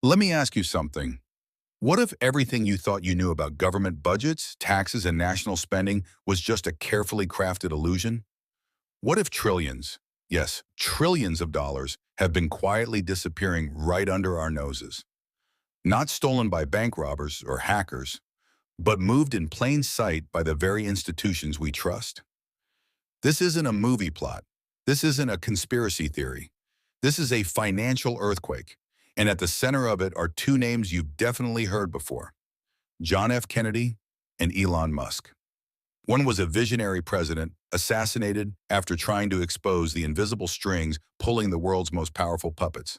Let me ask you something. What if everything you thought you knew about government budgets, taxes, and national spending was just a carefully crafted illusion? What if trillions, yes, trillions of dollars have been quietly disappearing right under our noses? Not stolen by bank robbers or hackers, but moved in plain sight by the very institutions we trust? This isn't a movie plot. This isn't a conspiracy theory. This is a financial earthquake. And at the center of it are two names you've definitely heard before: John F. Kennedy and Elon Musk. One was a visionary president assassinated after trying to expose the invisible strings pulling the world's most powerful puppets.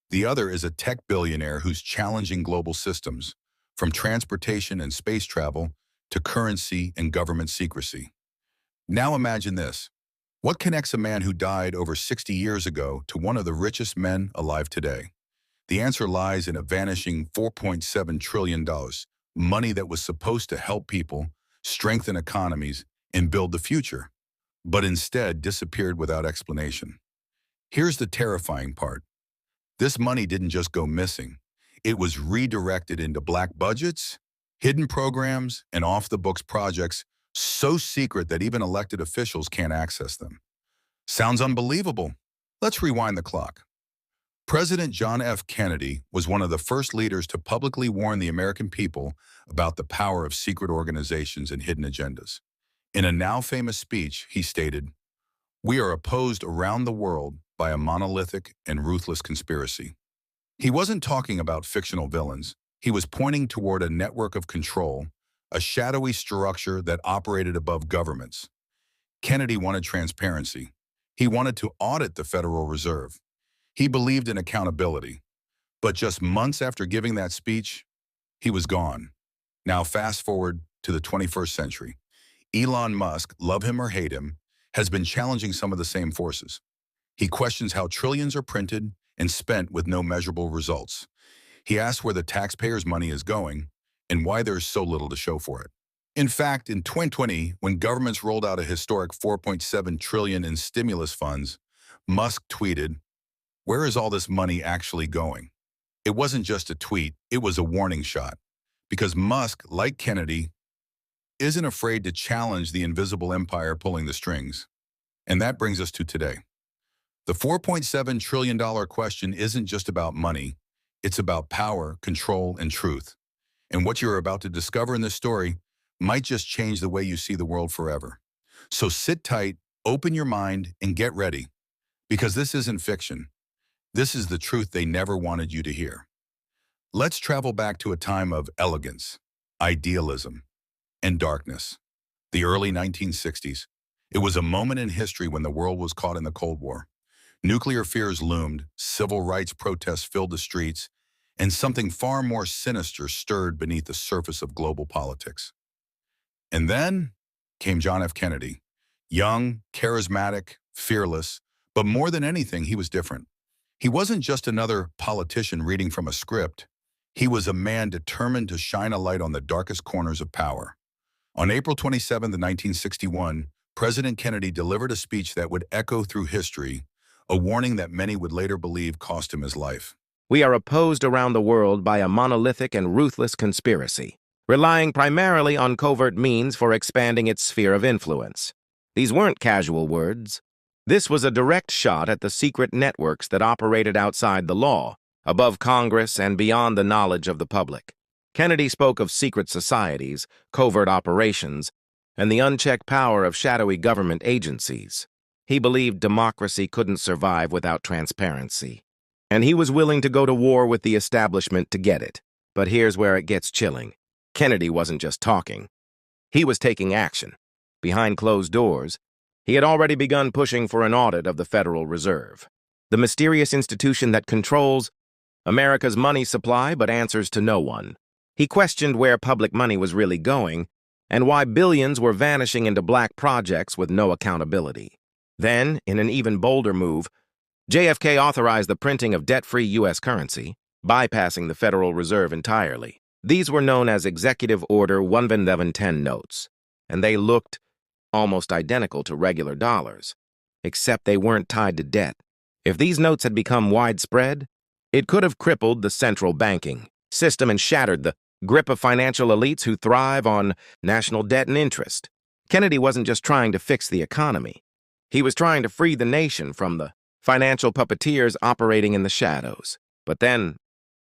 The other is a tech billionaire who's challenging global systems, from transportation and space travel to currency and government secrecy. Now imagine this. What connects a man who died over 60 years ago to one of the richest men alive today? The answer lies in a vanishing $4.7 trillion, money that was supposed to help people, strengthen economies, and build the future, but instead disappeared without explanation. Here's the terrifying part. This money didn't just go missing. It was redirected into black budgets, hidden programs, and off-the-books projects so secret that even elected officials can't access them. Sounds unbelievable. Let's rewind the clock. President John F. Kennedy was one of the first leaders to publicly warn the American people about the power of secret organizations and hidden agendas. In a now famous speech, he stated, "We are opposed around the world by a monolithic and ruthless conspiracy." He wasn't talking about fictional villains. He was pointing toward a network of control, a shadowy structure that operated above governments. Kennedy wanted transparency. He wanted to audit the Federal Reserve. He believed in accountability. But just months after giving that speech, he was gone. Now fast forward to the 21st century. Elon Musk, love him or hate him, has been challenging some of the same forces. He questions how trillions are printed and spent with no measurable results. He asks where the taxpayers' money is going and why there is so little to show for it. In fact, in 2020, when governments rolled out a historic $4.7 trillion in stimulus funds, Musk tweeted, "Where is all this money actually going?" It wasn't just a tweet, it was a warning shot. Because Musk, like Kennedy, isn't afraid to challenge the invisible empire pulling the strings. And that brings us to today. The $4.7 trillion question isn't just about money, it's about power, control, and truth. And what you're about to discover in this story might just change the way you see the world forever. So sit tight, open your mind, and get ready. Because this isn't fiction. This is the truth they never wanted you to hear. Let's travel back to a time of elegance, idealism, and darkness. The early 1960s. It was a moment in history when the world was caught in the Cold War. Nuclear fears loomed, civil rights protests filled the streets, and something far more sinister stirred beneath the surface of global politics. And then came John F. Kennedy. Young, charismatic, fearless, but more than anything, he was different. He wasn't just another politician reading from a script. He was a man determined to shine a light on the darkest corners of power. On April 27, 1961, President Kennedy delivered a speech that would echo through history, a warning that many would later believe cost him his life. We are opposed around the world by a monolithic and ruthless conspiracy, relying primarily on covert means for expanding its sphere of influence. These weren't casual words. This was a direct shot at the secret networks that operated outside the law, above Congress and beyond the knowledge of the public. Kennedy spoke of secret societies, covert operations, and the unchecked power of shadowy government agencies. He believed democracy couldn't survive without transparency, and he was willing to go to war with the establishment to get it. But here's where it gets chilling. Kennedy wasn't just talking. He was taking action. Behind closed doors, he had already begun pushing for an audit of the Federal Reserve, the mysterious institution that controls America's money supply but answers to no one. He questioned where public money was really going and why billions were vanishing into black projects with no accountability. Then, in an even bolder move, JFK authorized the printing of debt-free U.S. currency, bypassing the Federal Reserve entirely. These were known as Executive Order 11110 notes, and they looked almost identical to regular dollars, except they weren't tied to debt. If these notes had become widespread, It could have crippled the central banking system and shattered the grip of financial elites who thrive on national debt and interest. Kennedy wasn't just trying to fix the economy. He was trying to free the nation from the financial puppeteers operating in the shadows. But then,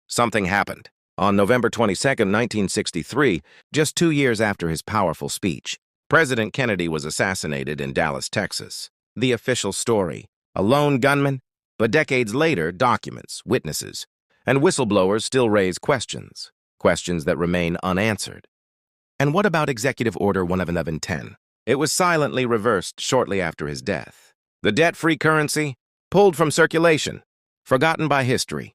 something happened. On November 22, 1963, just 2 years after his powerful speech, President Kennedy was assassinated in Dallas, Texas. The official story: a lone gunman, but decades later, documents, witnesses, and whistleblowers still raise questions that remain unanswered. And what about Executive Order 1110? It was silently reversed shortly after his death. The debt-free currency, pulled from circulation, forgotten by history.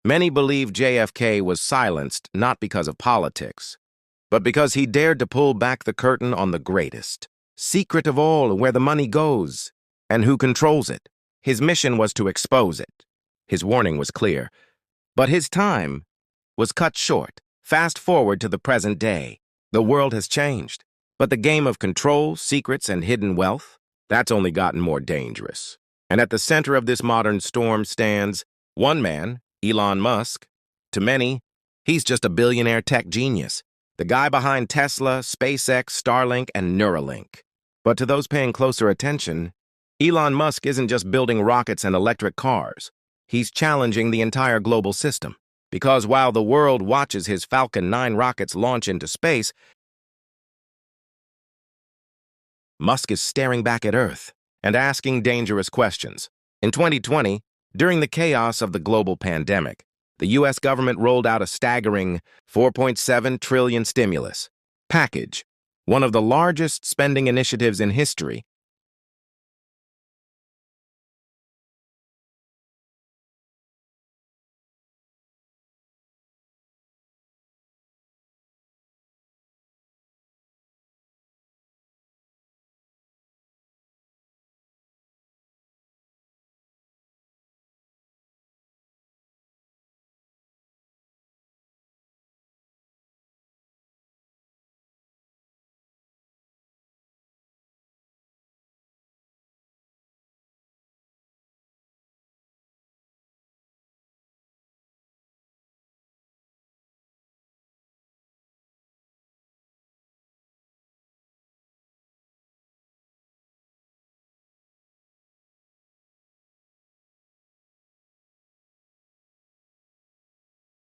Many believe JFK was silenced not because of politics, but because he dared to pull back the curtain on the greatest secret of all, where the money goes and who controls it. His mission was to expose it. His warning was clear, but his time was cut short. Fast forward to the present day. The world has changed, but the game of control, secrets, and hidden wealth, that's only gotten more dangerous. And at the center of this modern storm stands one man, Elon Musk. To many, he's just a billionaire tech genius, the guy behind Tesla, SpaceX, Starlink, and Neuralink. But to those paying closer attention, Elon Musk isn't just building rockets and electric cars. He's challenging the entire global system. Because while the world watches his Falcon 9 rockets launch into space, Musk is staring back at Earth and asking dangerous questions. In 2020, during the chaos of the global pandemic, the U.S. government rolled out a staggering $4.7 trillion stimulus package, one of the largest spending initiatives in history.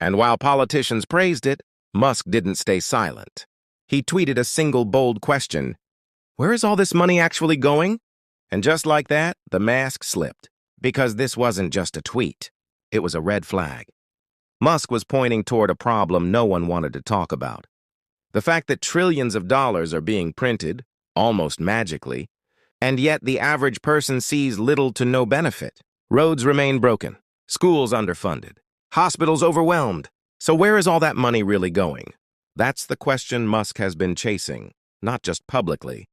And while politicians praised it, Musk didn't stay silent. He tweeted a single bold question: where is all this money actually going? And just like that, the mask slipped. Because this wasn't just a tweet. It was a red flag. Musk was pointing toward a problem no one wanted to talk about. The fact that trillions of dollars are being printed, almost magically, and yet the average person sees little to no benefit. Roads remain broken, schools underfunded, hospitals overwhelmed. So where is all that money really going? That's the question Musk has been chasing, not just publicly,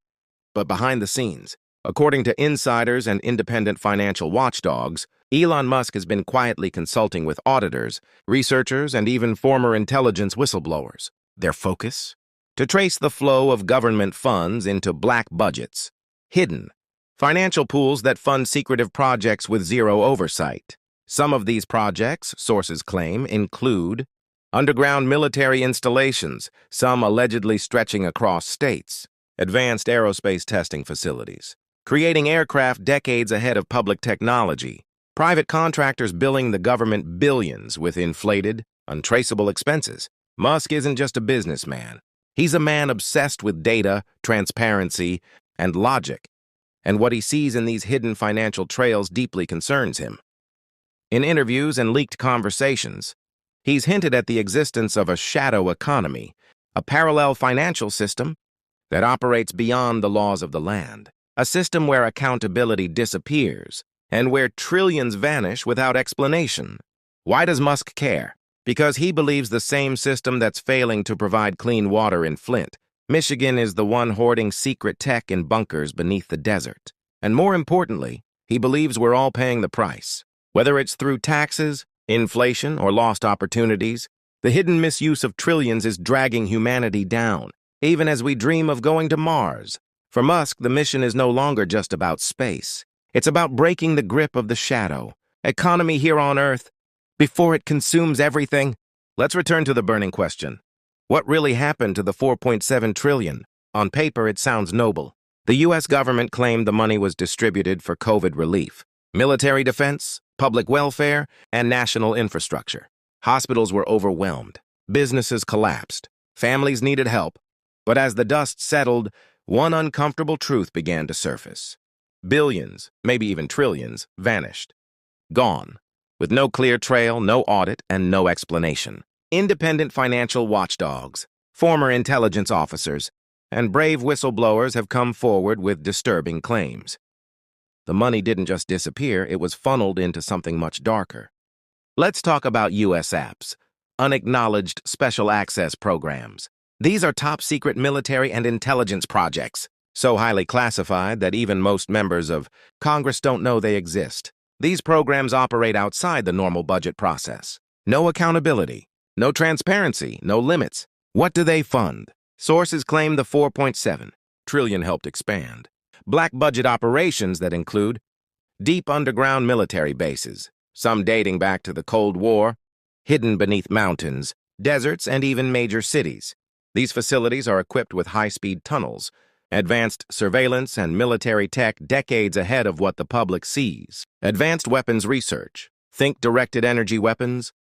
but behind the scenes. According to insiders and independent financial watchdogs, Elon Musk has been quietly consulting with auditors, researchers, and even former intelligence whistleblowers. Their focus? To trace the flow of government funds into black budgets, hidden financial pools that fund secretive projects with zero oversight. Some of these projects, sources claim, include underground military installations, some allegedly stretching across states, advanced aerospace testing facilities, creating aircraft decades ahead of public technology, private contractors billing the government billions with inflated, untraceable expenses. Musk isn't just a businessman. He's a man obsessed with data, transparency, and logic, and what he sees in these hidden financial trails deeply concerns him. In interviews and leaked conversations, he's hinted at the existence of a shadow economy, a parallel financial system that operates beyond the laws of the land, a system where accountability disappears and where trillions vanish without explanation. Why does Musk care? Because he believes the same system that's failing to provide clean water in Flint, Michigan, is the one hoarding secret tech in bunkers beneath the desert. And more importantly, he believes we're all paying the price. Whether it's through taxes, inflation, or lost opportunities, the hidden misuse of trillions is dragging humanity down, even as we dream of going to Mars. For Musk, the mission is no longer just about space. It's about breaking the grip of the shadow economy here on Earth before it consumes everything? Let's return to the burning question. What really happened to the 4.7 trillion? On paper, it sounds noble. The U.S. government claimed the money was distributed for COVID relief, military defense, public welfare, and national infrastructure. Hospitals were overwhelmed. Businesses collapsed. Families needed help. But as the dust settled, one uncomfortable truth began to surface. Billions, maybe even trillions, vanished. Gone. With no clear trail, no audit, and no explanation. Independent financial watchdogs, former intelligence officers, and brave whistleblowers have come forward with disturbing claims. The money didn't just disappear, it was funneled into something much darker. Let's talk about U.S. apps, unacknowledged special access programs. These are top-secret military and intelligence projects, so highly classified that even most members of Congress don't know they exist. These programs operate outside the normal budget process. No accountability, no transparency, no limits. What do they fund? Sources claim the 4.7 trillion helped expand. Black budget operations that include deep underground military bases, some dating back to the Cold War, hidden beneath mountains, deserts, and even major cities. These facilities are equipped with high-speed tunnels, advanced surveillance, and military tech decades ahead of what the public sees. Advanced weapons research, think directed energy weapons,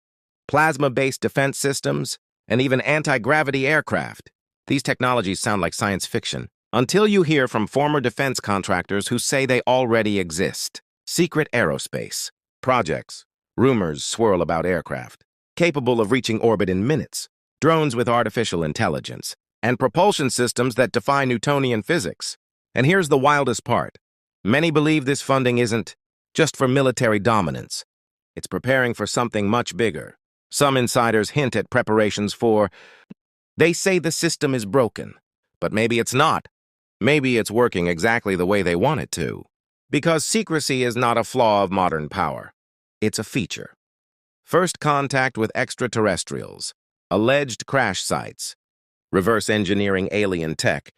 plasma-based defense systems, and even anti-gravity aircraft. These technologies sound like science fiction, until you hear from former defense contractors who say they already exist. Secret aerospace projects, rumors swirl about aircraft, capable of reaching orbit in minutes, drones with artificial intelligence, and propulsion systems that defy Newtonian physics. And here's the wildest part. Many believe this funding isn't just for military dominance. It's preparing for something much bigger. Some insiders hint at preparations for... They say the system is broken, but maybe it's not. Maybe it's working exactly the way they want it to. Because secrecy is not a flaw of modern power. It's a feature. First contact with extraterrestrials, alleged crash sites, reverse engineering alien tech,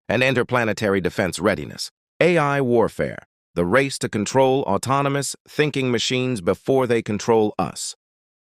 and interplanetary defense readiness. AI warfare, the race to control autonomous, thinking machines before they control us.